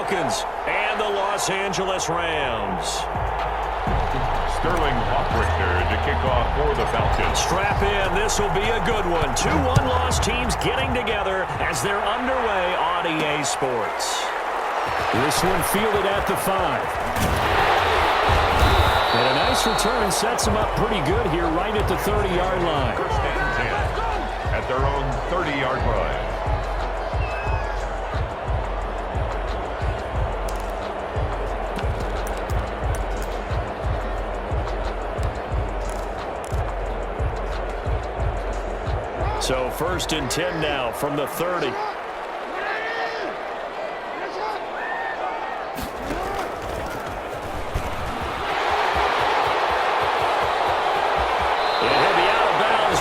Falcons and the Los Angeles Rams. Sterling Hawkwrichter to kick off for the Falcons. Strap in. This will be a good one. 2 one-loss teams getting together as they're underway on EA Sports. This one fielded at the 5. And a nice return sets them up pretty good here right at the 30-yard line. First and 10 at their own 30-yard line. So first and 10 now from the 30.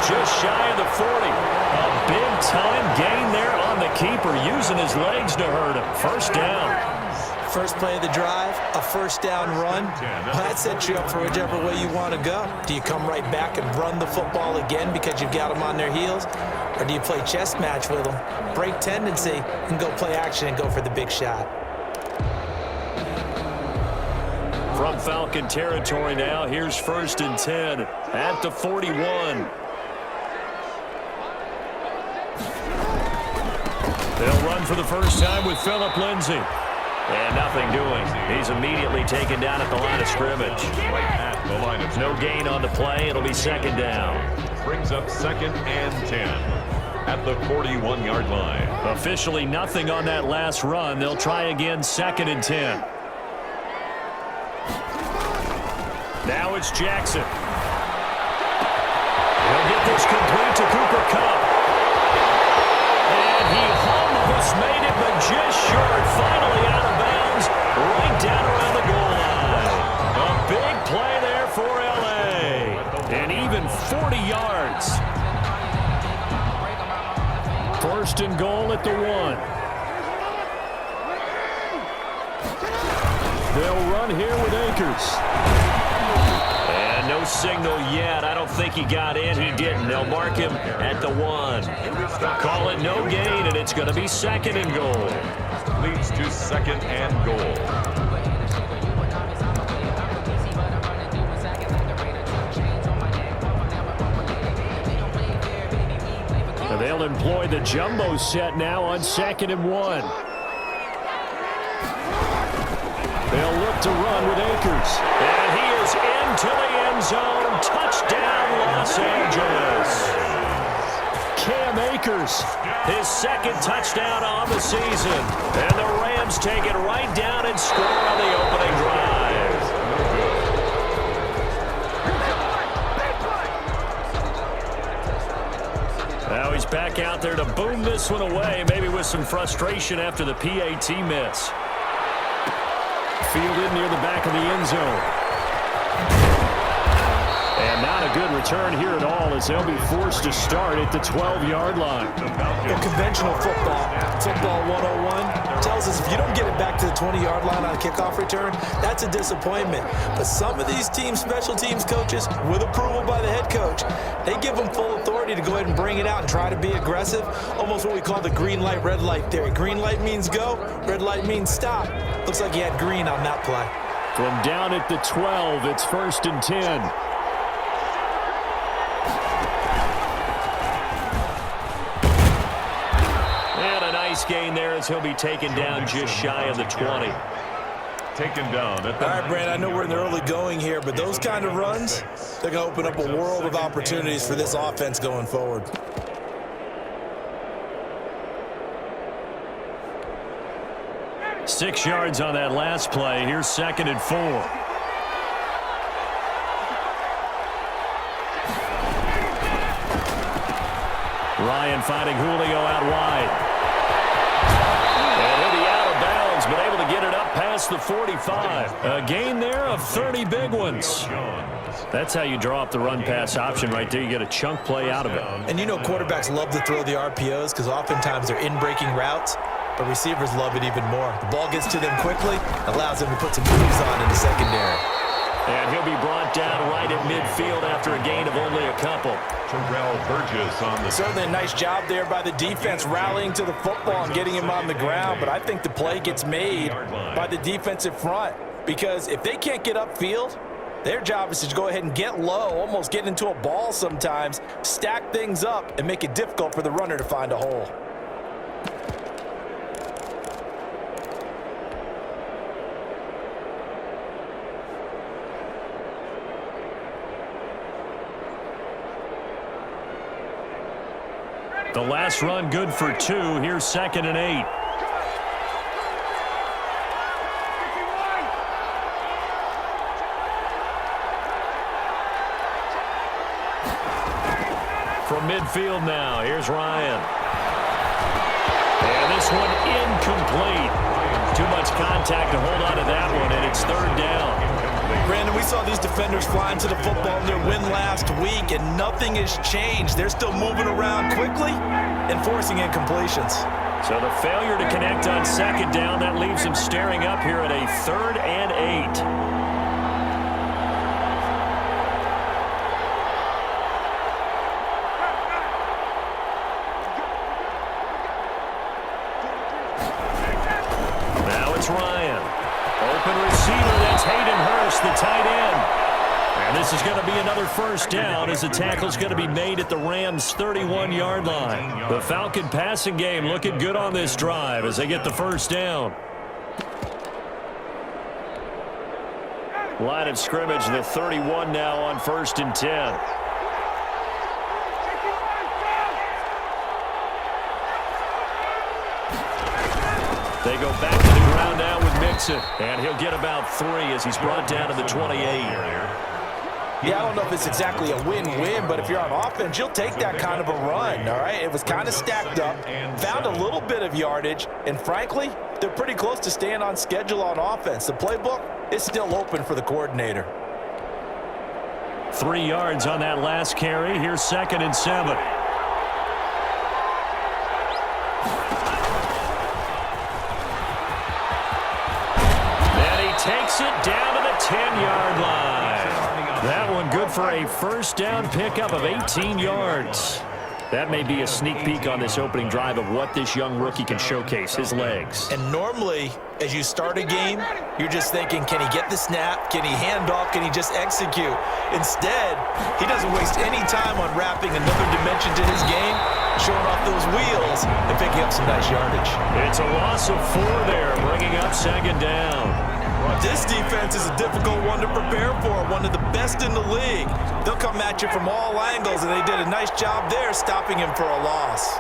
Just shy of the 40. A big-time gain there on the keeper, using his legs to hurt him. First down. First play of the drive, a first down run. Well, that sets you up for whichever way you want to go. Do you come right back and run the football again because you've got them on their heels? Or do you play chess match with them, break tendency, and go play action and go for the big shot? From Falcon territory now, here's first and 10 at the 41. They'll run for the first time with Phillip Lindsay. And nothing doing. He's immediately taken down at the line of scrimmage. No gain on the play. It'll be second down. Brings up second and 10 at the 41-yard line. Officially nothing on that last run. They'll try again second and 10. Now it's Jackson. He'll get this complete to Cooper Kupp. And he almost made it, but just short. Finally out of bounds, right down around the goal line. A big play there for L.A. And even 40 yards. First and goal at the 1. They'll run here with Akers. And no signal yet. I don't think he got in. He didn't. They'll mark him at the 1. They'll call it no gain, and it's going to be second and goal. Leads to second and goal. And they'll employ the jumbo set now on second and 1. They'll look to run with Akers. And he is into the end zone. Touchdown, Los Angeles. Cam Akers. His second touchdown on the season. And the Rams take it right down and score on the opening drive. Now he's back out there to boom this one away, maybe with some frustration after the PAT miss. Fielded near the back of the end zone. And not a good return here at all as they'll be forced to start at the 12-yard line. Well, conventional football 101, tells us if you don't get it back to the 20-yard line on a kickoff return, that's a disappointment. But some of these special teams coaches, with approval by the head coach, they give them full authority to go ahead and bring it out and try to be aggressive, almost what we call the green light, red light theory. Green light means go, red light means stop. Looks like he had green on that play. From down at the 12, it's first and 10. And a nice gain there as he'll be taken down just shy of the 20. Taken down at the... All right, Brand, I know we're in the early going here, but those kind of runs, they're going to open up a world of opportunities for this offense going forward. Six yards on that last play. Here's second and 4. Ryan finding Julio out wide. And he'll be out of bounds, but able to get it up past the 45. A gain there of 30 big ones. That's how you draw up the run-pass option right there. You get a chunk play out of it. And you know quarterbacks love to throw the RPOs because oftentimes they're in-breaking routes. But receivers love it even more. The ball gets to them quickly, allows them to put some moves on in the secondary. And he'll be brought down right at midfield after a gain of only a couple. Terrell Burgess on the... Certainly a nice job there by the defense rallying to the football and getting him on the ground, but I think the play gets made by the defensive front because if they can't get upfield, their job is to go ahead and get low, almost get into a ball sometimes, stack things up, and make it difficult for the runner to find a hole. The last run good for 2. Here's 2nd and 8. From midfield now, here's Ryan. And this one incomplete. Too much contact to hold on to that one, and it's 3rd down. Brandon, we saw these defenders flying to the football in their win last week, and nothing has changed. They're still moving around quickly and forcing incompletions. So the failure to connect on 2nd down, that leaves them staring up here at a 3rd and 8. Ryan. Open receiver, that's Hayden Hurst, the tight end. And this is going to be another 1st down as the tackle's going to be made at the Rams' 31-yard line. The Falcon passing game looking good on this drive as they get the 1st down. Line of scrimmage, the 31 now on 1st and 10. They go back to the ground now with Mixon. And he'll get about 3 as he's brought down to the 28. Yeah, I don't know if it's exactly a win-win, but if you're on offense, you'll take that kind of a run, all right? It was kind of stacked up, found a little bit of yardage, and frankly, they're pretty close to staying on schedule on offense. The playbook is still open for the coordinator. 3 yards on that last carry. Here's 2nd and 7. Takes it down to the 10-yard line. That one good for a 1st down pickup of 18 yards. That may be a sneak peek on this opening drive of what this young rookie can showcase, his legs. And normally, as you start a game, you're just thinking, can he get the snap? Can he hand off? Can he just execute? Instead, he doesn't waste any time on wrapping another dimension to his game, showing off those wheels and picking up some nice yardage. It's a loss of 4 there, bringing up 2nd down. This defense is a difficult one to prepare for, one of the best in the league. They'll come at you from all angles, and they did a nice job there stopping him for a loss.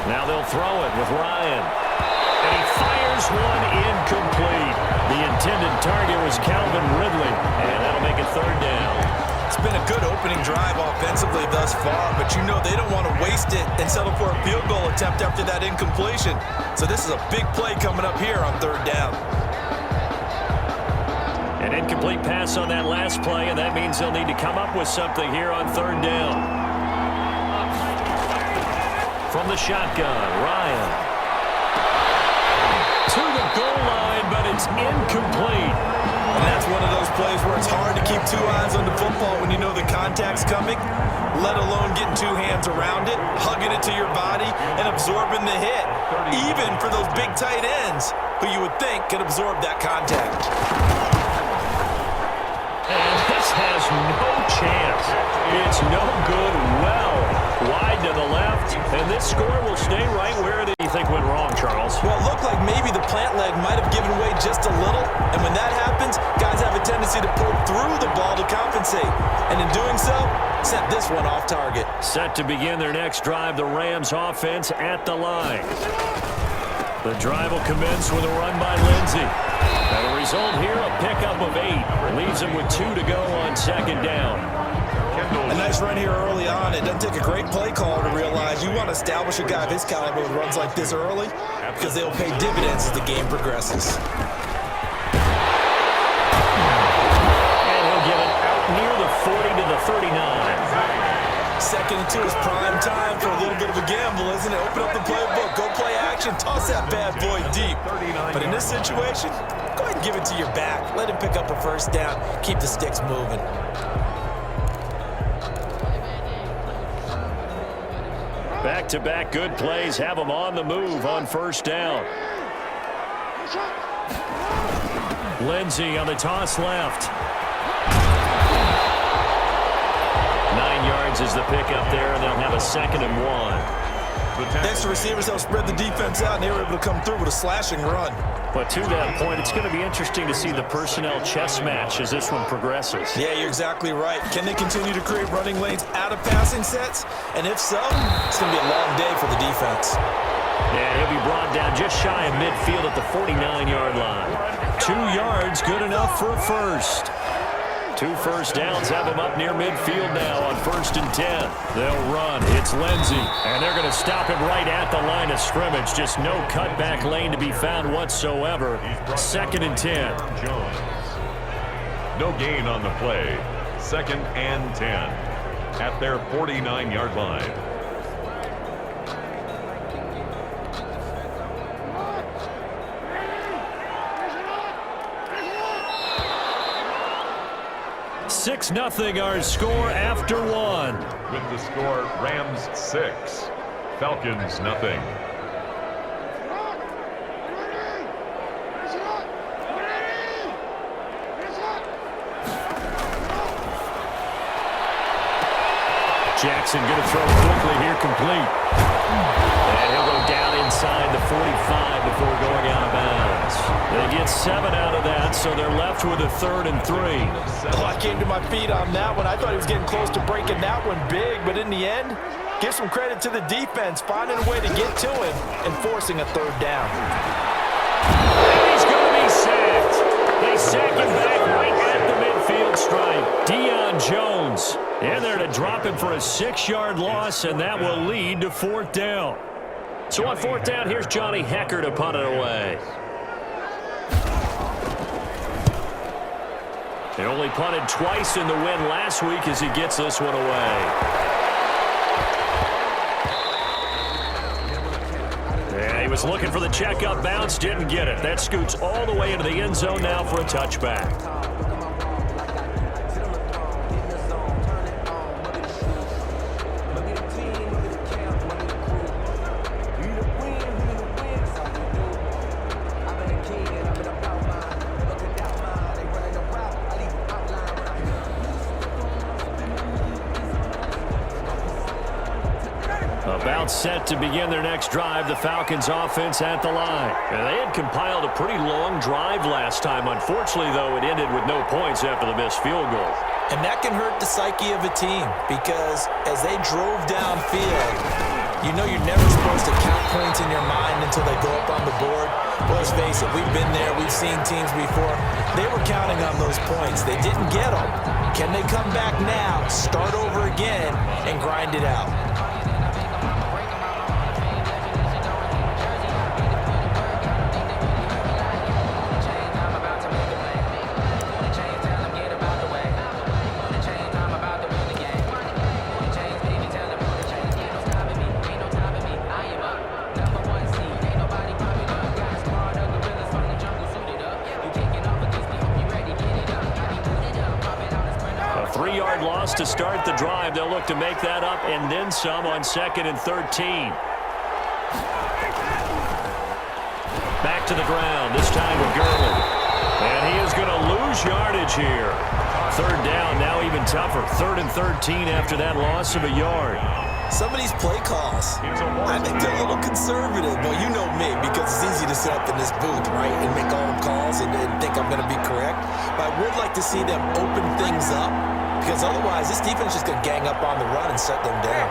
Now they'll throw it with Ryan. And he fires one incomplete. The intended target was Calvin Ridley, and that'll make it 3rd down. It's been a good opening drive offensively thus far, but you know they don't want to waste it and settle for a field goal attempt after that incompletion. So this is a big play coming up here on 3rd down. An incomplete pass on that last play, and that means they'll need to come up with something here on 3rd down. From the shotgun, Ryan. To the goal line, but it's incomplete. And that's one of those plays where it's hard to keep 2 eyes on the football when you know the contact's coming, let alone getting 2 hands around it, hugging it to your body, and absorbing the hit, even for those big tight ends who you would think could absorb that contact. And this has no chance. It's no good. Well, wide to the left, and this score will stay right where you think went wrong, Charles. Well, it looked like maybe the plant leg might have given way just a little, and when that happens, guys have a tendency to pull through the ball to compensate, and in doing so, sent this one off target. Set to begin their next drive, the Rams offense at the line. The drive will commence with a run by Lindsey. And the result here, a pickup of 8. Leaves him with 2 to go on 2nd down. A nice run here early on. It doesn't take a great play caller to realize you want to establish a guy of his caliber with runs like this early because they'll pay dividends as the game progresses. And he'll get it out near the 40 to the 39. Second and 2 is prime time for a little bit of a gamble, isn't it? Open up the playbook, go play action, toss that bad boy deep. But in this situation, go ahead and give it to your back. Let him pick up a first down. Keep the sticks moving. Back-to-back good plays have them on the move on first down. Lindsey on the toss left. 9 yards is the pickup there, and they'll have a 2nd and 1. Thanks to receivers, they'll spread the defense out, and they were able to come through with a slashing run. But to that point, it's going to be interesting to see the personnel chess match as this one progresses. Yeah, you're exactly right. Can they continue to create running lanes out of passing sets? And if so, it's going to be a long day for the defense. And he'll be brought down just shy of midfield at the 49-yard line. 2 yards, good enough for a first. 2 first downs have them up near midfield now on 1st and 10. They'll run. It's Lindsey. And they're going to stop him right at the line of scrimmage. Just no cutback lane to be found whatsoever. 2nd and 10. No gain on the play. 2nd and 10 at their 49-yard line. Six nothing our score after 1. With the score, Rams 6, Falcons nothing. Jackson going to throw quickly here, complete. And he'll go down inside the 45 before going out of bounds. They get 7 out of that, so they're left with a 3rd and 3. Oh, I came to my feet on that one. I thought he was getting close to breaking that one big, but in the end, give some credit to the defense, finding a way to get to him and forcing a 3rd down. And he's going to be sacked. They sack him back right at the midfield stripe. Deion Jones in there to drop him for a 6-yard loss, and that will lead to 4th down. So on 4th down, here's Johnny Hecker to punt it away. He only punted twice in the win last week as he gets this one away. And he was looking for the check-up bounce, didn't get it. That scoots all the way into the end zone now for a touchback. About set to begin their next drive, the Falcons offense at the line. And they had compiled a pretty long drive last time. Unfortunately, though, it ended with no points after the missed field goal. And that can hurt the psyche of a team because as they drove downfield, you know you're never supposed to count points in your mind until they go up on the board. Well, let's face it, we've been there. We've seen teams before. They were counting on those points. They didn't get them. Can they come back now, start over again, and grind it out? To start the drive, they'll look to make that up and then some on 2nd and 13. Back to the ground, this time with Gurley. And he is going to lose yardage here. 3rd down, now even tougher. 3rd and 13 after that loss of a yard. Some of these play calls, I think they're a little conservative. Well, you know me, because it's easy to sit up in this booth, right, and make all the calls and think I'm going to be correct. But I would like to see them open things up, because otherwise this defense is just going to gang up on the run and shut them down.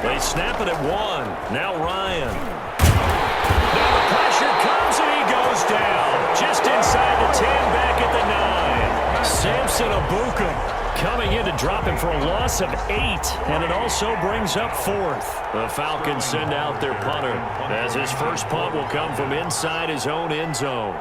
They snap it at 1. Now Ryan. Now the pressure comes and he goes down. Just inside the 10, back at the 9. Samson Abuka coming in to drop him for a loss of 8. And it also brings up 4th. The Falcons send out their punter as his first punt will come from inside his own end zone.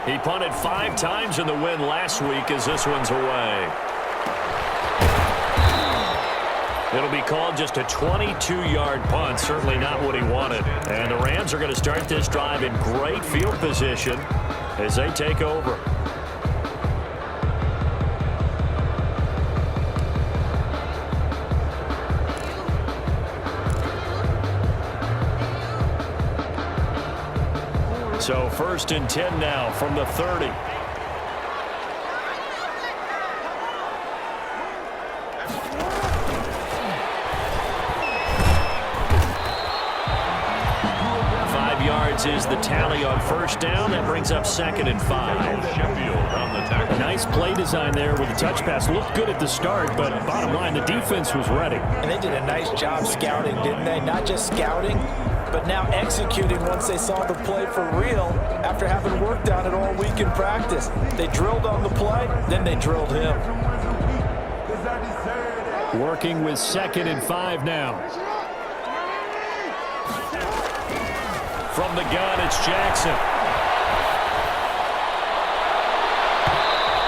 He punted 5 times in the win last week as this one's away. It'll be called just a 22-yard punt, certainly not what he wanted. And the Rams are going to start this drive in great field position as they take over. So 1st and 10 now from the 30. Is the tally on 1st down. That brings up 2nd and 5. Sheffield on the tackle. Nice play design there with the touch pass. Looked good at the start, but bottom line, the defense was ready. And they did a nice job scouting, didn't they? Not just scouting, but now executing once they saw the play for real after having worked on it all week in practice. They drilled on the play, then they drilled him. Working with 2nd and 5 now. From the gun, it's Jackson.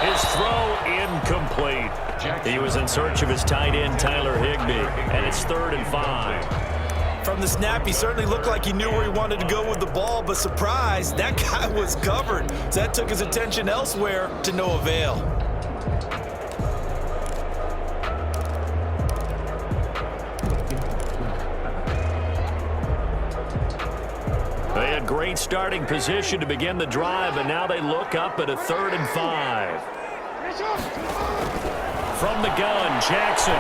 His throw incomplete. He was in search of his tight end, Tyler Higbee, and it's 3rd and 5. From the snap, he certainly looked like he knew where he wanted to go with the ball, but surprise, that guy was covered. So that took his attention elsewhere to no avail. Great starting position to begin the drive, and now they look up at a 3rd and 5. From the gun, Jackson.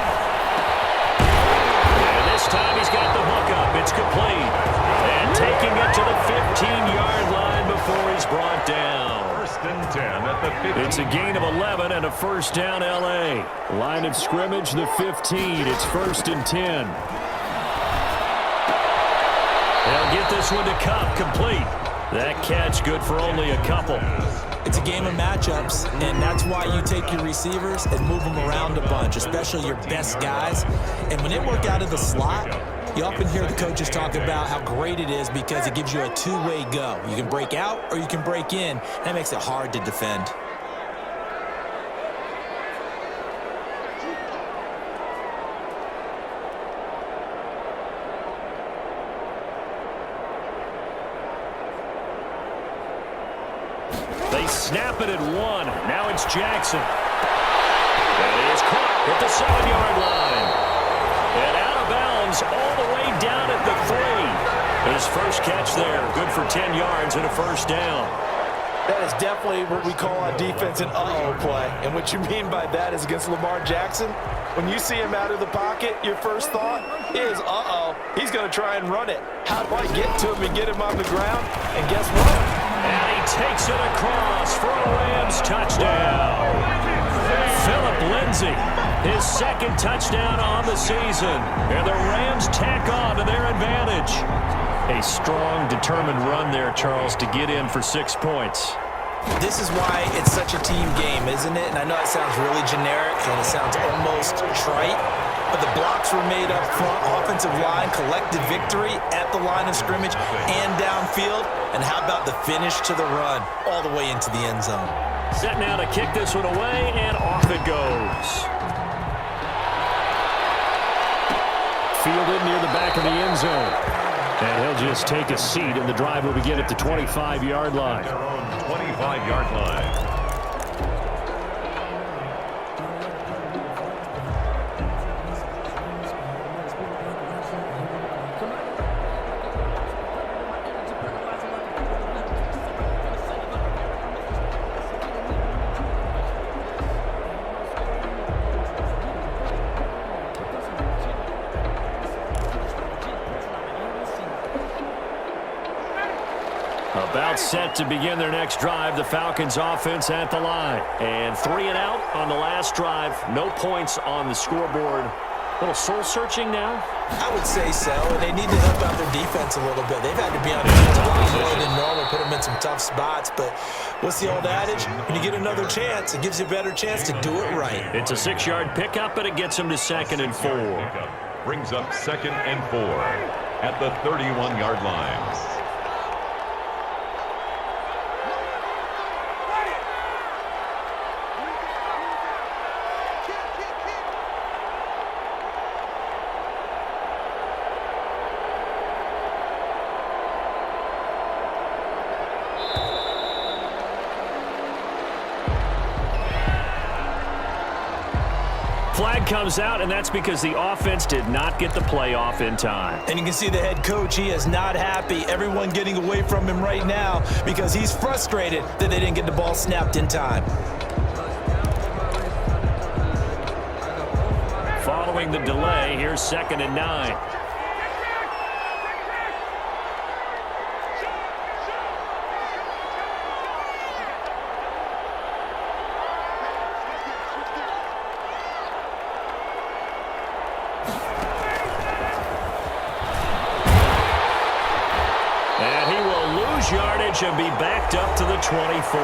And this time he's got the hook up. It's complete. And taking it to the 15-yard line before he's brought down. 1st and 10 at the 15. It's a gain of 11 and a 1st down L.A. Line of scrimmage, the 15. It's 1st and 10. They'll get this one to Cup, complete. That catch good for only a couple. It's a game of matchups, and that's why you take your receivers and move them around a bunch, especially your best guys. And when they work out of the slot, you often hear the coaches talk about how great it is because it gives you a two-way go. You can break out or you can break in. That makes it hard to defend. Snap it at 1. Now it's Jackson. And he is caught at the 7-yard line. And out of bounds all the way down at the 3. His first catch there. Good for 10 yards and a 1st down. That is definitely what we call on defense an uh-oh play. And what you mean by that is against Lamar Jackson, when you see him out of the pocket, your first thought is, uh-oh, he's going to try and run it. How do I get to him and get him on the ground? And guess what? And he takes it across for a Rams touchdown. Phillip Lindsay, his 2nd touchdown on the season. And the Rams tack on to their advantage. A strong, determined run there, Charles, to get in for 6 points. This is why it's such a team game, isn't it? And I know it sounds really generic and it sounds almost trite, but the blocks were made up front, offensive line, collected victory at the line of scrimmage and downfield. And how about the finish to the run all the way into the end zone? Set now to kick this one away, and off it goes. Fielded near the back of the end zone. And he'll just take a seat, and the drive will begin at the 25-yard line. Their own 25-yard line. About set to begin their next drive, the Falcons offense at the line. And 3 and out on the last drive. No points on the scoreboard. A little soul-searching now? I would say so, and they need to help out their defense a little bit. They've had to be on defense a lot more than normal, put them in some tough spots. But what's the old adage? When you get another chance, it gives you a better chance to do it right. It's a 6-yard pickup, and it gets them to 2nd and 4. Brings up 2nd and 4 at the 31-yard line. flag comes out, and that's because the offense did not get the play off in time. And you can see the head coach, he is not happy. Everyone getting away from him right now because he's frustrated that they didn't get the ball snapped in time. Following the delay, here's 2nd and 9. And he will lose yardage and be backed up to the 24.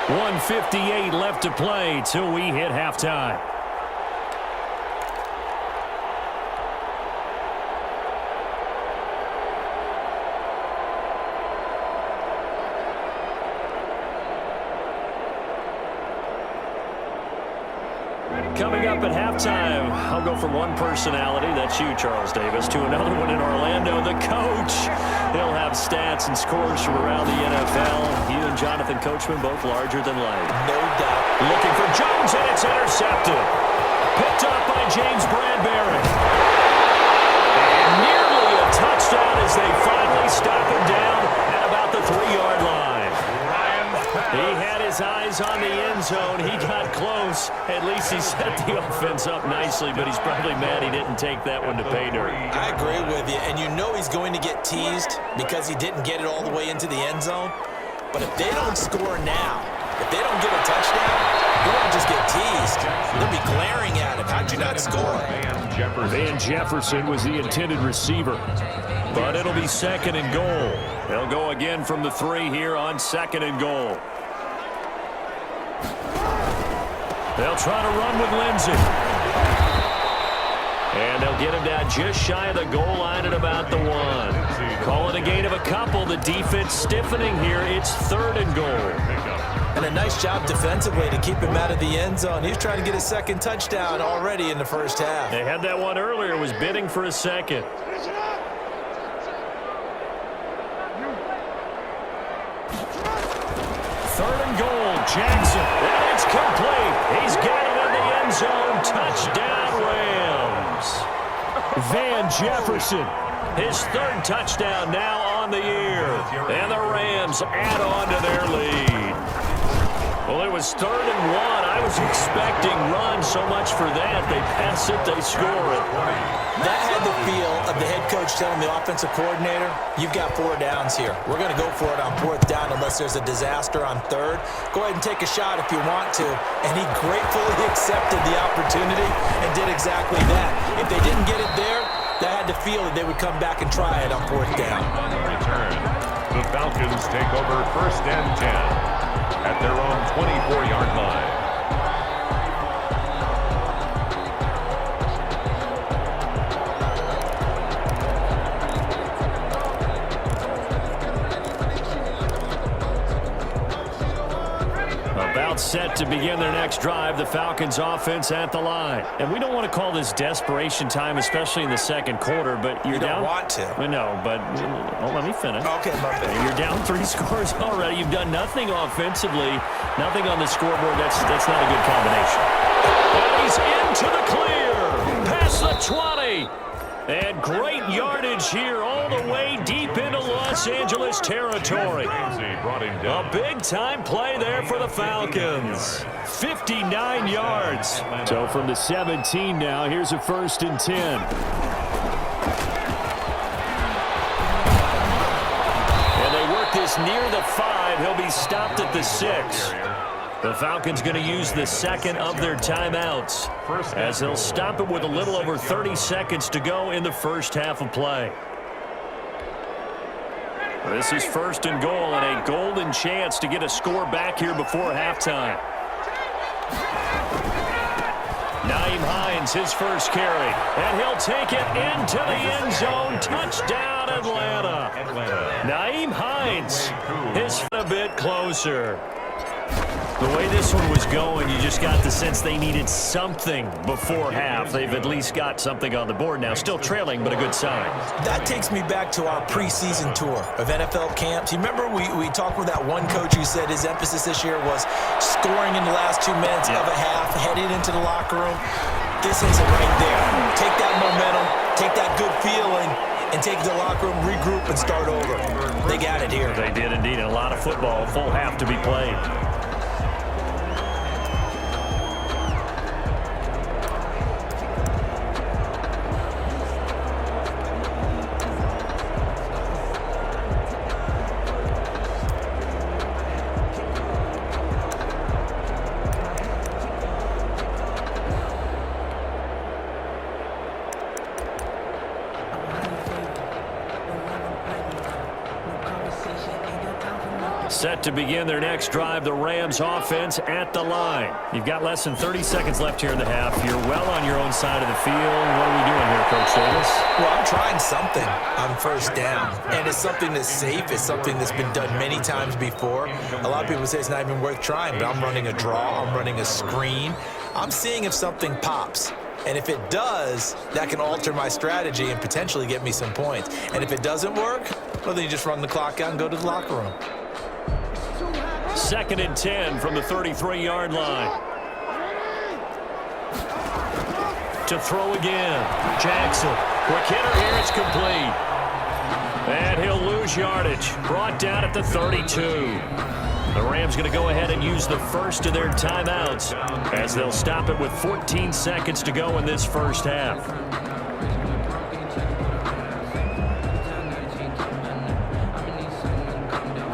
1:58 left to play till we hit halftime. Coming up at halftime, I'll go from one personality, that's you, Charles Davis, to another one in Orlando, the coach. He'll have stats and scores from around the NFL. You and Jonathan Coachman both larger than life. No doubt. Looking for Jones, and it's intercepted. Picked up by James Bradbury. And nearly a touchdown as they finally stop him down at about the 3-yard line. He had his eyes on the end zone. He got close. At least he set the offense up nicely, but he's probably mad he didn't take that one to pay dirt. I agree with you, and you know he's going to get teased because he didn't get it all the way into the end zone. But if they don't score now, if they don't get a touchdown, he won't just get teased. They'll be glaring at him. How'd you not score? Van Jefferson was the intended receiver. But it'll be 2nd and goal. They'll go again from the 3 here on 2nd and goal. They'll try to run with Lindsey. And they'll get him down just shy of the goal line at about the 1. Call it a gain of a couple. The defense stiffening here. It's 3rd and goal. And a nice job defensively to keep him out of the end zone. He's trying to get his 2nd touchdown already in the first half. They had that one earlier. Was bidding for a 2nd. 3rd and goal, Jackson. And it's complete. He's got it in the end zone. Touchdown, Rams. Van Jefferson, his 3rd touchdown now on the year. And the Rams add on to their lead. Well, it was 3rd and 1. I was expecting run so much for that. They pass it, they score it. That had the feel of the head coach telling the offensive coordinator, you've got 4 downs here. We're going to go for it on 4th down unless there's a disaster on 3rd. Go ahead and take a shot if you want to. And he gratefully accepted the opportunity and did exactly that. If they didn't get it there, that had the feel that they would come back and try it on 4th down. On the return, the Falcons take over 1st and 10 at their own 24-yard line. About set to begin their next drive, the Falcons offense at the line. And we don't want to call this desperation time, especially in the 2nd quarter, but you're down. You don't want to. I know, but let me finish. Okay, my bad. You're down 3 scores already. You've done nothing offensively, nothing on the scoreboard. That's not a good combination. And he's into the clear. Past the 20. And great yardage here all the way deep into Los Angeles territory. A big-time play there for the Falcons. 59 yards. So from the 17 now, here's a 1st and 10. And they work this near the 5. He'll be stopped at the 6. The Falcons going to use the 2nd of their timeouts as they'll stop it with a little over 30 seconds to go in the first half of play. This is 1st and goal and a golden chance to get a score back here before halftime. Nyheim Hines, his first carry, and he'll take it into the end zone. Touchdown, Atlanta. Nyheim Hines is a bit closer. The way this one was going, you just got the sense they needed something before half. They've at least got something on the board now. Still trailing, but a good sign. That takes me back to our preseason tour of NFL camps. You remember we talked with that one coach who said his emphasis this year was scoring in the last 2 minutes of a half, heading into the locker room. This is it right there. Take that momentum, take that good feeling, and take the locker room, regroup, and start over. They got it here. They did indeed. And a lot of football, full half to be played. Set to begin their next drive, the Rams offense at the line. You've got less than 30 seconds left here in the half. You're well on your own side of the field. What are we doing here, Coach Davis? Well, I'm trying something on first down, and it's something that's safe. It's something that's been done many times before. A lot of people say it's not even worth trying, but I'm running a draw. I'm running a screen. I'm seeing if something pops. And if it does, that can alter my strategy and potentially get me some points. And if it doesn't work, well, then you just run the clock out and go to the locker room. 2nd and 10 from the 33-yard line. To throw again. Jackson. Quick hitter here. It's complete. And he'll lose yardage. Brought down at the 32. The Rams going to go ahead and use the first of their timeouts as they'll stop it with 14 seconds to go in this first half.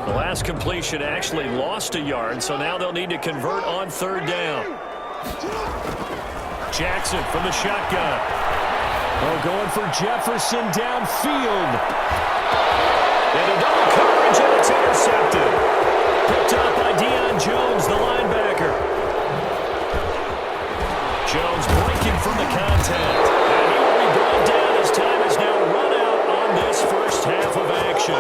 The last completion actually lost a yard, so now they'll need to convert on 3rd down. Jackson from the shotgun. Oh, going for Jefferson downfield. And a double coverage, and it's intercepted. Picked up by Deion Jones, the linebacker. Jones breaking from the contact. And he will be brought down as time is now run out on this first half of action.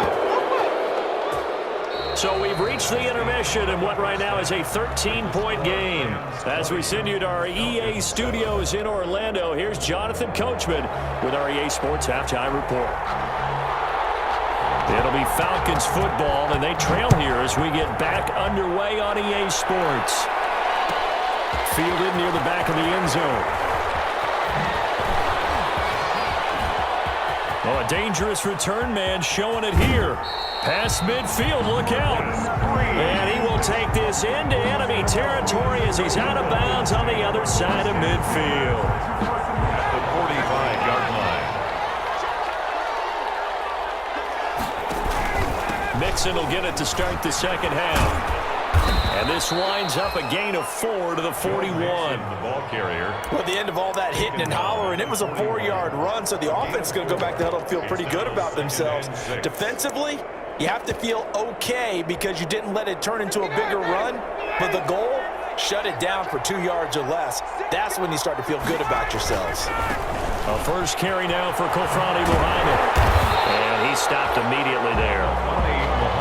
So we've reached the intermission in what right now is a 13-point game. As we send you to our EA studios in Orlando, here's Jonathan Coachman with our EA Sports Halftime Report. It'll be Falcons football, and they trail here as we get back underway on EA Sports. Fielded near the back of the end zone. Oh, a dangerous return man showing it here. Past midfield, look out. And he will take this into enemy territory as he's out of bounds on the other side of midfield. At the 45-yard line. Mixon will get it to start the second half. And this winds up a gain of 4 to the 41. The ball carrier. Well, at the end of all that hitting and hollering, it was a 4-yard run, so the offense is going to go back to huddle and feel pretty good about themselves. Defensively, you have to feel okay because you didn't let it turn into a bigger run, but the goal, shut it down for 2 yards or less. That's when you start to feel good about yourselves. A first carry now for Kofrani Muhammad. And he stopped immediately there.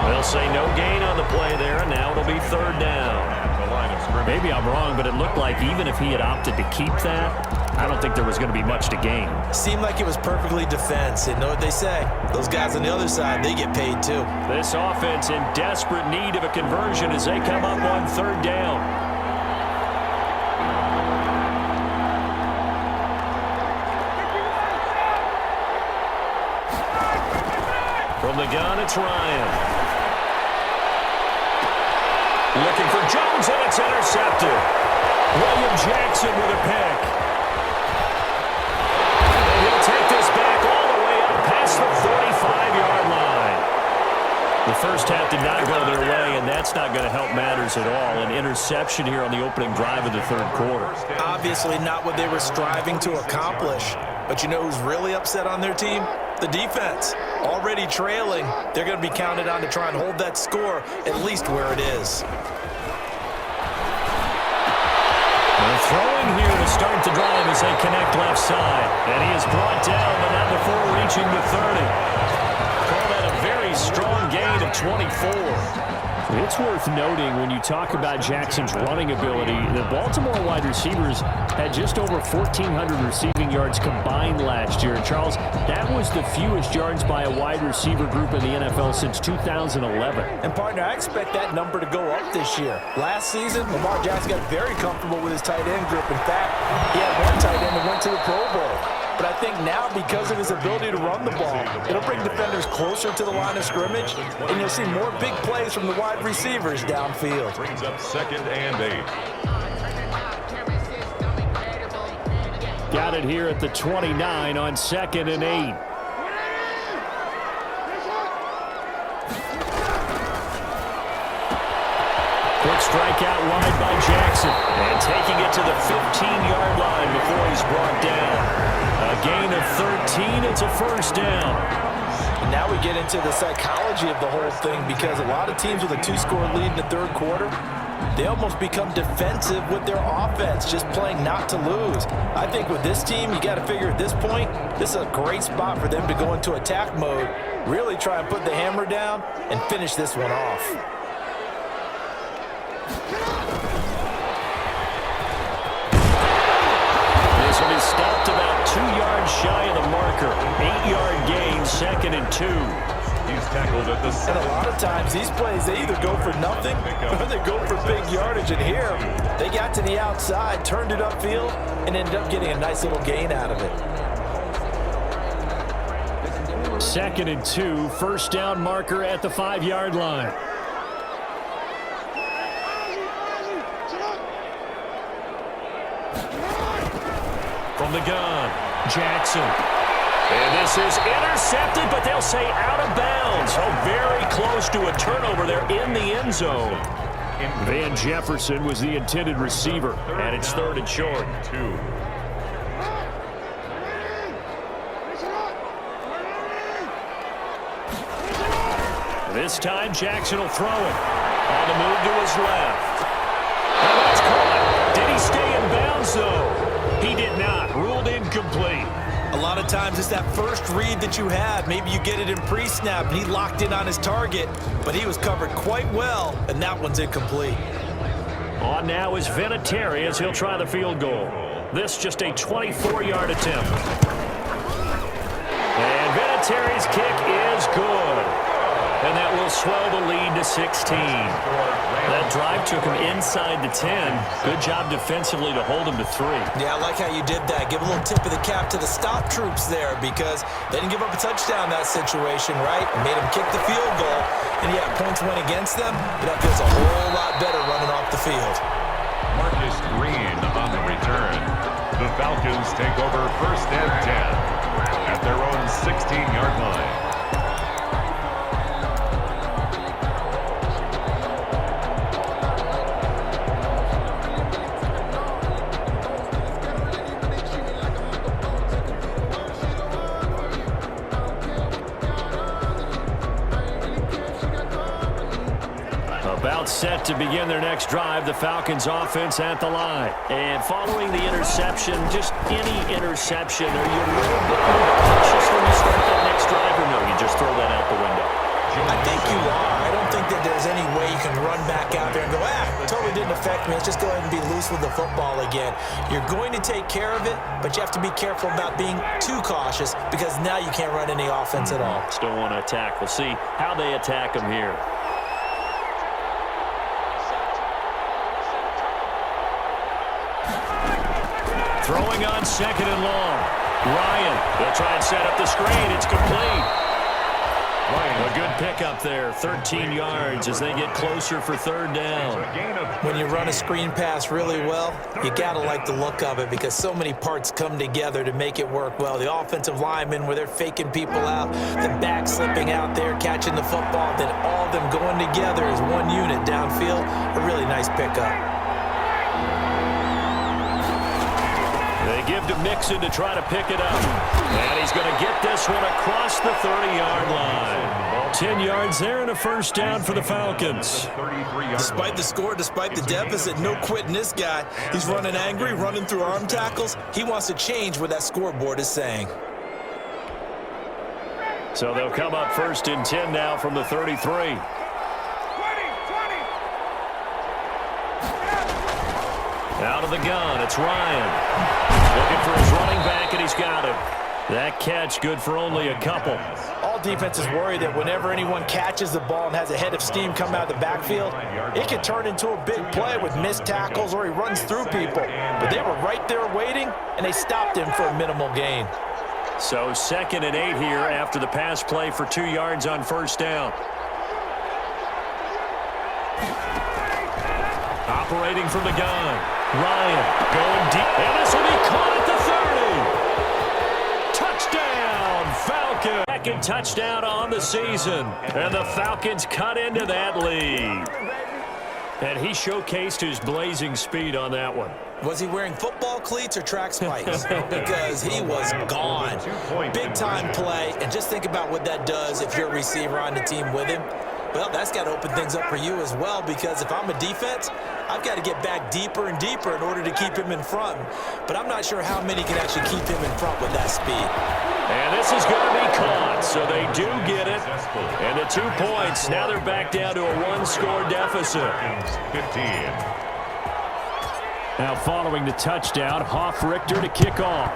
They'll say no gain on the play there, and now it'll be 3rd down. Maybe I'm wrong, but it looked like even if he had opted to keep that, I don't think there was going to be much to gain. Seemed like it was perfectly defense, and know what they say. Those guys on the other side, they get paid too. This offense in desperate need of a conversion as they come up on 3rd down. From the gun, it's Ryan. Looking for Jones, and it's intercepted. William Jackson with a pick. And he'll take this back all the way up past the 45-yard line. The first half did not go their way, and that's not going to help matters at all. An interception here on the opening drive of the 3rd quarter. Obviously not what they were striving to accomplish. But you know who's really upset on their team? The defense. Already trailing, they're going to be counted on to try and hold that score at least where it is. They're throwing here to start the drive as they connect left side. And he is brought down, but not before reaching the 30. Call that a very strong gain of 24. It's worth noting when you talk about Jackson's running ability, the Baltimore wide receivers had just over 1,400 receiving yards combined last year. And Charles, that was the fewest yards by a wide receiver group in the NFL since 2011. And partner, I expect that number to go up this year. Last season, Lamar Jackson got very comfortable with his tight end group. In fact, he had one tight end that went to the Pro Bowl. But I think now, because of his ability to run the ball, it'll bring defenders closer to the line of scrimmage, and you'll see more big plays from the wide receivers downfield. Brings up 2nd and 8. Got it here at the 29 on 2nd and 8. Quick strike out wide by Jackson. And taking it to the 15-yard line before he's brought down. A gain of 13. It's a first down. And now we get into the psychology of the whole thing, because a lot of teams with a 2-score lead in the third quarter, they almost become defensive with their offense, just playing not to lose. I think with this team, you got to figure at this point, this is a great spot for them to go into attack mode, really try and put the hammer down and finish this one off. This one is stopped about 2 yards shy of the marker. 8-yard gain, 2nd and 2. He's tackled at the 7. And a lot of times these plays, they either go for nothing or they go for big yardage. And here, they got to the outside, turned it upfield, and ended up getting a nice little gain out of it. 2nd and 2, first down marker at the 5-yard line. From the gun, Jackson. And this is intercepted, but they'll say out of bounds. Oh, very close to a turnover there in the end zone. Van Jefferson was the intended receiver, and it's 3rd and short. 2. This time, Jackson will throw it. On the move to his left. And that's caught. Did he stay in bounds, though? He did not. Ruled incomplete. A lot of times it's that first read that you have. Maybe you get it in pre-snap, and he locked in on his target, but he was covered quite well, and that one's incomplete. On now is Vinatieri as he'll try the field goal. This just a 24-yard attempt. And Vinatieri's kick is good. And that will swell the lead to 16. That drive took him inside the 10. Good job defensively to hold him to 3. Yeah, I like how you did that. Give a little tip of the cap to the stop troops there, because they didn't give up a touchdown in that situation, right? It made them kick the field goal. And yeah, points went against them, but that feels a whole lot better running off the field. Marcus Green on the return. The Falcons take over 1st and 10 at their own 16-yard line. About set to begin their next drive, the Falcons offense at the line. And following the interception, just any interception, are you a little bit more cautious when you start that next drive, or no, you just throw that out the window? I think you are. I don't think that there's any way you can run back out there and go, totally didn't affect me. Let's just go ahead and be loose with the football again. You're going to take care of it, but you have to be careful about being too cautious, because now you can't run any offense at all. Still want to attack. We'll see how they attack them here. Throwing on 2nd and long. Ryan, they'll try and set up the screen. It's complete. A good pickup there, 13 yards as they get closer for 3rd down. When you run a screen pass really well, you got to like the look of it, because so many parts come together to make it work well. The offensive linemen, where they're faking people out, the back slipping out there, catching the football, then all of them going together as one unit downfield. A really nice pickup. They give to Mixon to try to pick it up. And he's going to get this one across the 30-yard line. 10 yards there and a first down for the Falcons. Despite the score, despite the deficit, no quitting this guy. He's running angry, running through arm tackles. He wants to change what that scoreboard is saying. So they'll come up 1st and 10 now from the 33. of the gun. It's Ryan. Looking for his running back, and he's got him. That catch good for only a couple. All defenses worry that whenever anyone catches the ball and has a head of steam come out of the backfield, it can turn into a big play with missed tackles or he runs through people. But they were right there waiting, and they stopped him for a minimal gain. So 2nd and 8 here after the pass play for 2 yards on first down. Operating from the gun. Ryan going deep. And this will be caught at the 30. Touchdown, Falcons. Second touchdown on the season. And the Falcons cut into that lead. And he showcased his blazing speed on that one. Was he wearing football cleats or track spikes? Because he was gone. Big-time play, and just think about what that does if you're a receiver on the team with him. Well, that's got to open things up for you as well, because if I'm a defense, I've got to get back deeper and deeper in order to keep him in front. But I'm not sure how many can actually keep him in front with that speed. And this is going to be caught, so they do get it. And the 2 points, now they're back down to a 1-score deficit. 15. Now following the touchdown, Hoff-Richter to kick off.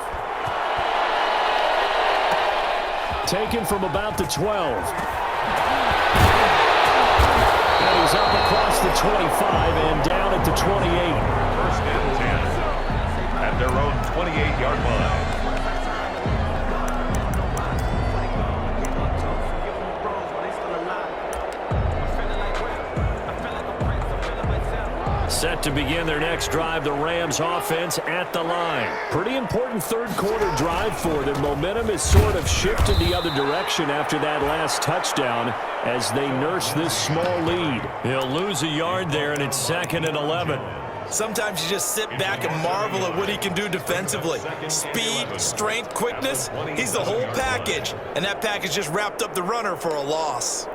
Taken from about the 12. And he's up across the 25 and down at the 28. 1st and 10 at their own 28-yard line. Set to begin their next drive, the Rams offense at the line. Pretty important third-quarter drive for them. Momentum is sort of shifted the other direction after that last touchdown as they nurse this small lead. They'll lose a yard there, and it's 2nd and 11. Sometimes you just sit back and marvel at what he can do defensively. Speed, strength, quickness, he's the whole package. And that package just wrapped up the runner for a loss.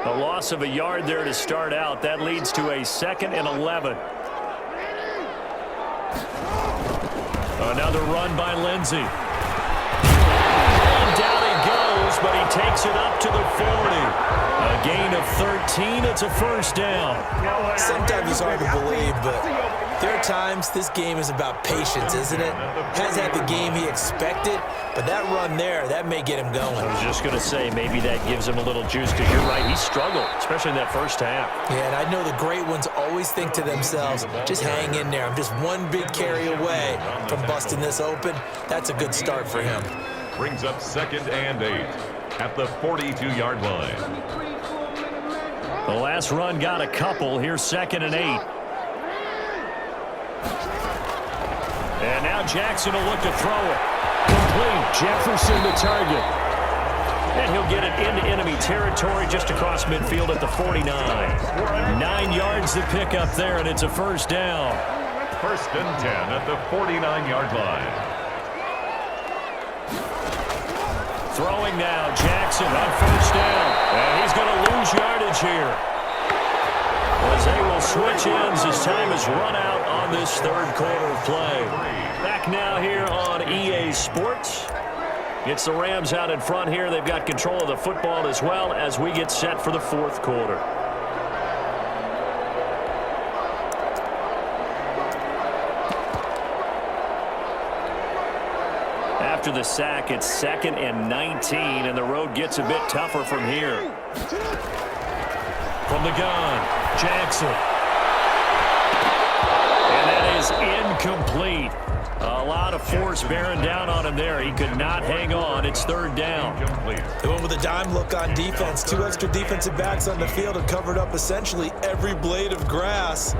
A loss of a yard there to start out. That leads to a 2nd and 11. Another run by Lindsey. And down he goes, but he takes it up to the 40. A gain of 13. It's a first down. Sometimes it's hard to believe, but there are times this game is about patience, isn't it? Has had the game he expected, but that run there, that may get him going. I was just going to say, maybe that gives him a little juice, because you're right, he struggled, especially in that first half. Yeah, and I know the great ones always think to themselves, just hang in there. I'm just one big carry away from busting this open. That's a good start for him. Brings up 2nd and 8 at the 42-yard line. The last run got a couple. Here's 2nd and 8. And now Jackson will look to throw it. Complete. Jefferson the target. And he'll get it into enemy territory just across midfield at the 49. 9 yards to pick up there, and it's a first down. 1st and 10 at the 49-yard line. Throwing now, Jackson on first down. And he's going to lose yardage here, as they will switch ends as time is run out on this third quarter of play. Back now here on EA Sports. It's the Rams out in front here. They've got control of the football as well as we get set for the 4th quarter. After the sack, it's 2nd and 19, and the road gets a bit tougher from here. From the gun, Jackson. And that is incomplete. A lot of force bearing down on him there. He could not hang on. It's 3rd down. They went with a dime look on defense. 2 extra defensive backs on the field and covered up essentially every blade of grass.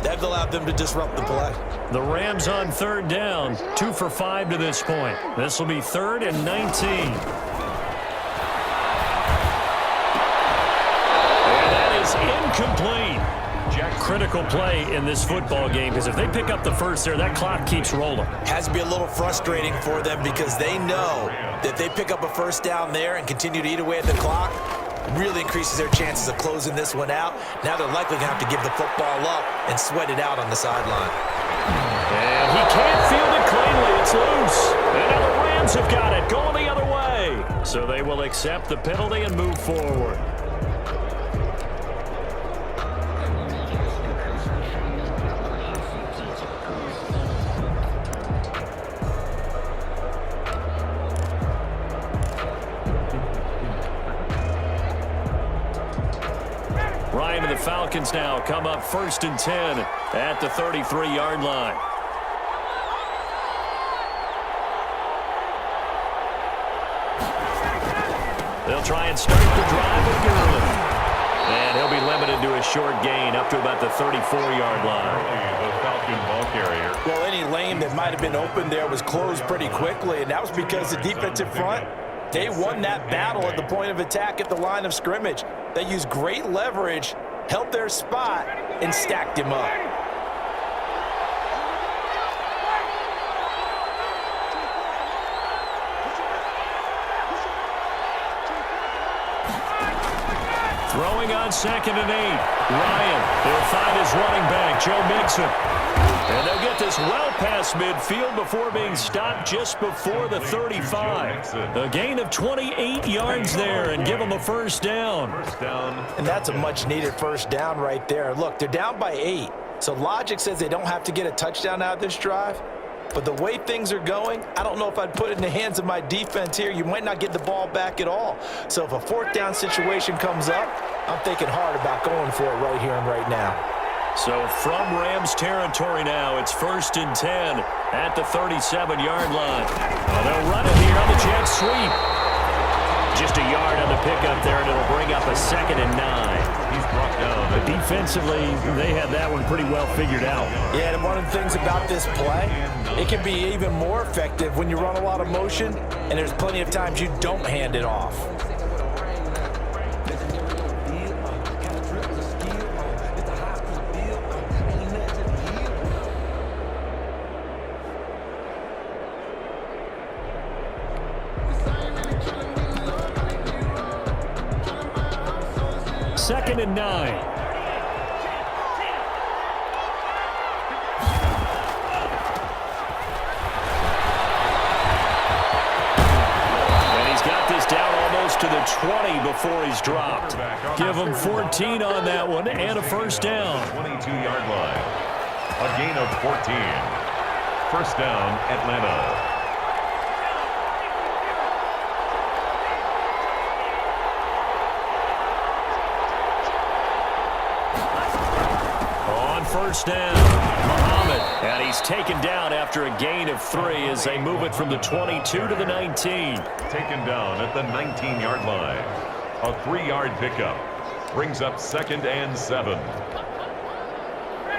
That allowed them to disrupt the play. The Rams on 3rd down, 2 for 5 to this point. This will be 3rd and 19. And that is incomplete. Critical play in this football game, because if they pick up the first there, that clock keeps rolling. Has to be a little frustrating for them, because they know that if they pick up a first down there and continue to eat away at the clock, really increases their chances of closing this one out. Now they're likely going to have to give the football up and sweat it out on the sideline. And he can't field it cleanly. It's loose. And now the Rams have got it going the other way. So they will accept the penalty and move forward. Falcons now come up 1st and 10 at the 33-yard line. They'll try and start the drive with Gurley. And he'll be limited to a short gain up to about the 34-yard line. The Falcon ball carrier. Well, any lane that might have been open there was closed pretty quickly, and that was because the defensive front, they won that battle at the point of attack at the line of scrimmage. They used great leverage, held their spot, and stacked him up. Throwing on 2nd and 8. Ryan will find his running back, Joe Mixon. And they'll get this well past midfield before being stopped just before the 35. A gain of 28 yards there and give them a first down. And that's a much-needed first down right there. Look, they're down by 8. So logic says they don't have to get a touchdown out of this drive. But the way things are going, I don't know if I'd put it in the hands of my defense here. You might not get the ball back at all. So if a 4th down situation comes up, I'm thinking hard about going for it right here and right now. So from Rams territory now, it's 1st and 10 at the 37-yard line. They'll run it here on the jet sweep. Just a yard on the pickup there, and it'll bring up a 2nd and 9. He's brought down. But defensively, they had that one pretty well figured out. Yeah, and one of the things about this play, it can be even more effective when you run a lot of motion, and there's plenty of times you don't hand it off. Second and 9. And he's got this down almost to the 20 before he's dropped. Give him 14 on that one and a first down. 22-yard line. A gain of 14. First down, Atlanta. First down, Muhammad. And he's taken down after a gain of 3 as they move it from the 22 to the 19. Taken down at the 19-yard line. A 3-yard pickup. Brings up 2nd and 7.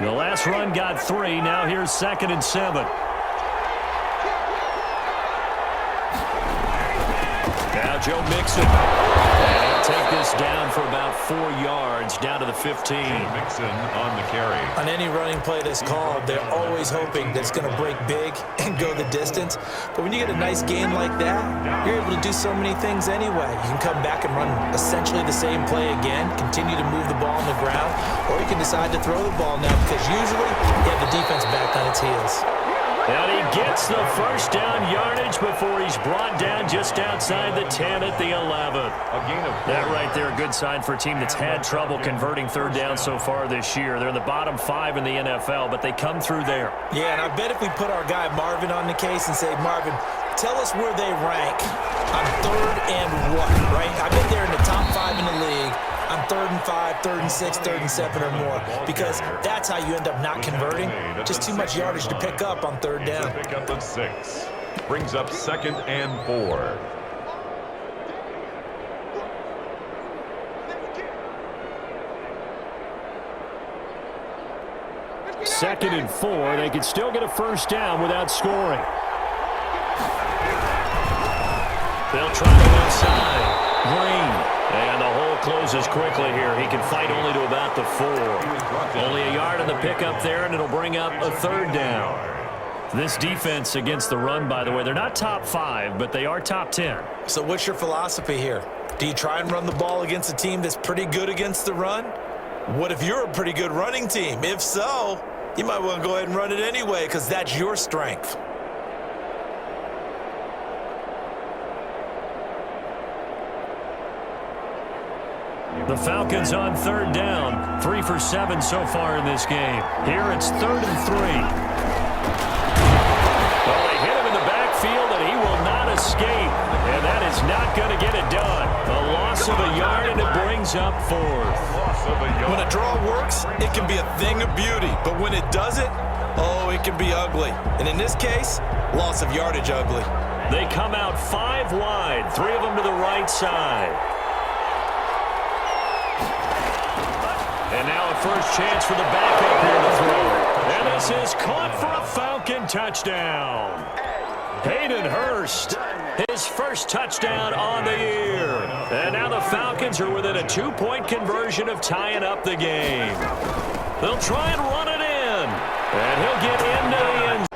The last run got 3. Now here's 2nd and 7. Now Joe Mixon. And he'll take this down for about 4 yards, down to the 15. Mixon on the carry. On any running play that's called, they're always hoping that it's going to break big and go the distance. But when you get a nice gain like that, you're able to do so many things anyway. You can come back and run essentially the same play again, continue to move the ball on the ground, or you can decide to throw the ball now because usually you have the defense back on its heels. And he gets the first down yardage before he's brought down just outside the 10 at the 11. That right there, a good sign for a team that's had trouble converting third down so far this year. They're in the bottom 5 in the NFL, but they come through there. Yeah, and I bet if we put our guy Marvin on the case and say, Marvin, tell us where they rank on 3rd and what, right? I bet they're in the top 5 in the league on 3rd and 5, 3rd and 6, 3rd and 7 or more, because that's how you end up not converting. Just too much yardage to pick up on 3rd down. Pick up of 6. Brings up 2nd and 4. Second and 4. They can still get a first down without scoring. They'll try it inside. Green. And the hole closes quickly here. He can fight only to about the 4. Only a yard on the pickup there, and it'll bring up a 3rd down. This defense against the run, by the way, they're not top 5, but they are top 10. So what's your philosophy here? Do you try and run the ball against a team that's pretty good against the run? What if you're a pretty good running team? If so, you might want to go ahead and run it anyway because that's your strength. The Falcons on 3rd down. 3 for 7 so far in this game. Here it's 3rd and 3. Well, they hit him in the backfield, and he will not escape. And that is not going to get it done. A loss of a yard, and it brings brings up fourth. When a draw works, it can be a thing of beauty. But when it doesn't, oh, it can be ugly. And in this case, loss of yardage ugly. They come out 5 wide, 3 of them to the right side. And now a first chance for the backup here to throw. And this is caught for a Falcon touchdown. Hayden Hurst, his first touchdown on the year. And now the Falcons are within a 2-point conversion of tying up the game. They'll try and run it in. And he'll get into the end.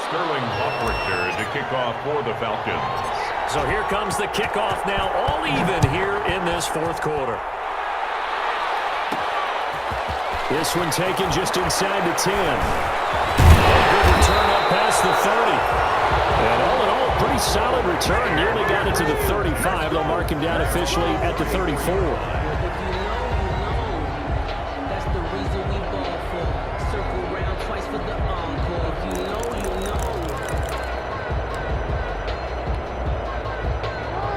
Sterling Hofrichter to kick off for the Falcons. So here comes the kickoff now, all even here in this fourth quarter. This one taken just inside the 10. A good return up past the 30. And all in all, a pretty solid return. Nearly got it to the 35. They'll mark him down officially at the 34.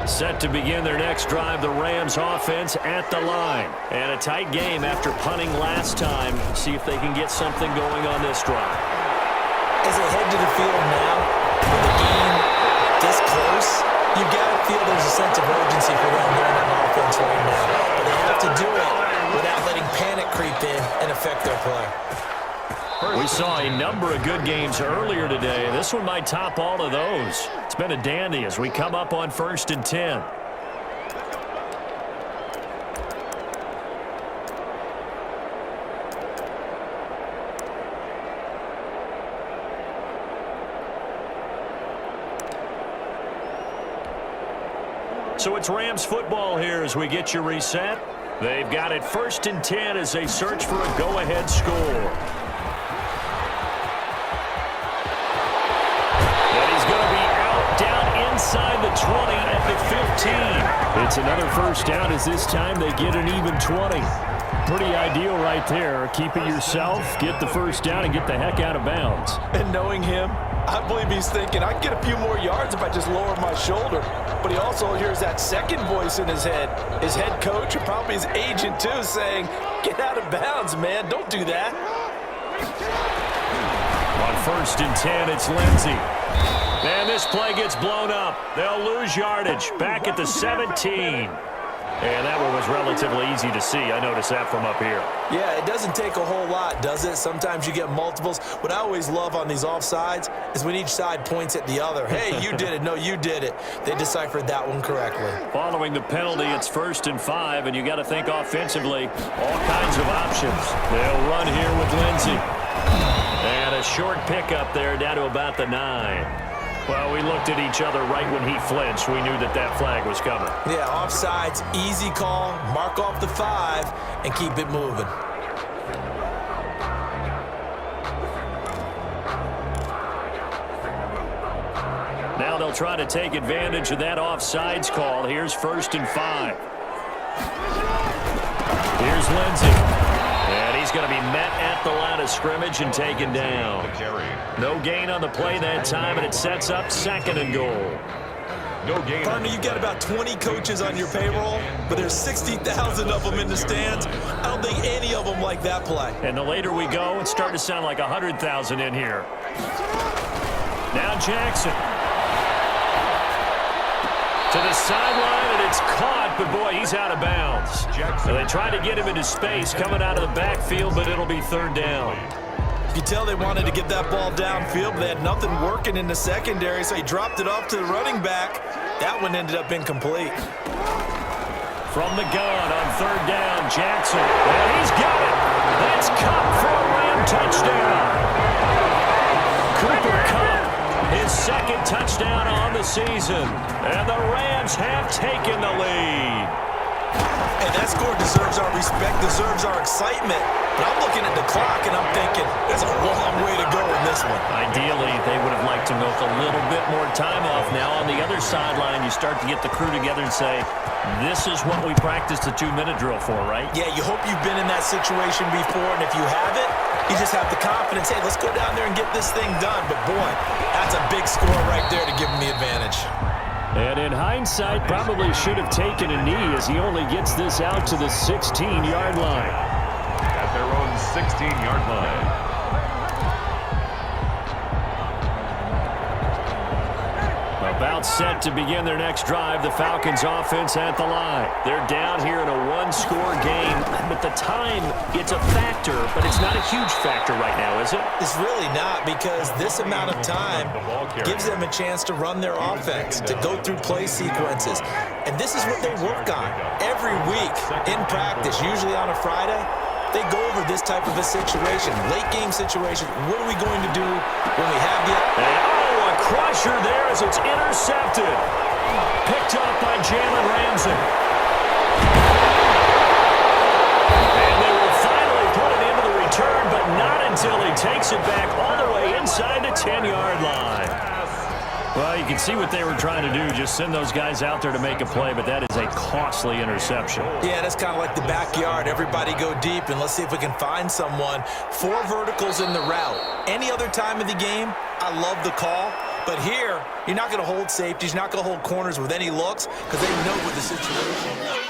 Set to begin their next drive, the Rams offense at the line. And a tight game after punting last time. See if they can get something going on this drive. As they head to the field now, with the game this close, you've got to feel there's a sense of urgency for them going on offense right now. But they have to do it without letting panic creep in and affect their play. We saw a number of good games earlier today. This one might top all of those. It's been a dandy as we come up on 1st and 10. So it's Rams football here as we get you reset. They've got it 1st and 10 as they search for a go-ahead score. Inside the 20 at the 15. It's another first down as this time they get an even 20. Pretty ideal right there. Keep it yourself, get the first down, and get the heck out of bounds. And knowing him, I believe he's thinking, I can get a few more yards if I just lower my shoulder. But he also hears that second voice in his head. His head coach, or probably his agent too, saying, get out of bounds, man. Don't do that. On 1st and 10, it's Lindsey. And this play gets blown up. They'll lose yardage. Back at the 17. And that one was relatively easy to see. I noticed that from up here. Yeah, it doesn't take a whole lot, does it? Sometimes you get multiples. What I always love on these offsides is when each side points at the other. Hey, you did it. No, you did it. They deciphered that one correctly. Following the penalty, it's 1st and 5, and you got to think offensively. All kinds of options. They'll run here with Lindsey. And a short pickup there down to about the 9. Well, we looked at each other right when he flinched. We knew that that flag was coming. Yeah, offsides, easy call, mark off the 5, and keep it moving. Now they'll try to take advantage of that offsides call. Here's 1st and 5. Here's Lindsey. And he's going to be met at the line of scrimmage and taken down. No gain on the play that time, and it sets up 2nd and goal. No gain. Partner, you've got about 20 coaches on your payroll, but there's 60,000 of them in the stands. I don't think any of them like that play. And the later we go, it's starting to sound like 100,000 in here. Now Jackson. To the sideline, and it's caught, but boy, he's out of bounds. So they try to get him into space coming out of the backfield, but it'll be 3rd down. You tell they wanted to get that ball downfield, but they had nothing working in the secondary, so he dropped it off to the running back. That one ended up incomplete. From the gun on 3rd down, Jackson. And he's got it. That's Cup for a Ram touchdown. Cooper Cup, his 2nd touchdown on the season. And the Rams have taken the lead. And that score deserves our respect, deserves our excitement. But I'm looking at the clock, and I'm thinking, there's a long way to go in this one. Ideally, they would have liked to milk a little bit more time off. Now on the other sideline, you start to get the crew together and say, this is what we practiced the 2-minute drill for, right? Yeah, you hope you've been in that situation before, and if you haven't, you just have the confidence, hey, let's go down there and get this thing done. But boy, that's a big score right there to give them the advantage. And in hindsight, probably should have taken a knee as he only gets this out to the 16-yard line. At their own 16-yard line. About set to begin their next drive, the Falcons offense at the line. They're down here in a one-score game, but the time, it's a factor, but it's not a huge factor right now, is it? It's really not, because this amount of time gives them a chance to run their offense, to go through play sequences. And this is what they work on every week in practice, usually on a Friday. They go over this type of a situation, late game situation. What are we going to do when we have the... A crusher there as it's intercepted. Picked up by Jalen Ramsey. And they will finally put it into the return, but not until he takes it back all the way inside the 10-yard line. Well, you can see what they were trying to do, just send those guys out there to make a play, but that is a costly interception. Yeah, that's kind of like the backyard. Everybody go deep, and let's see if we can find someone. 4 verticals in the route. Any other time of the game, I love the call. But here, you're not going to hold safeties, you're not going to hold corners with any looks because they know what the situation is.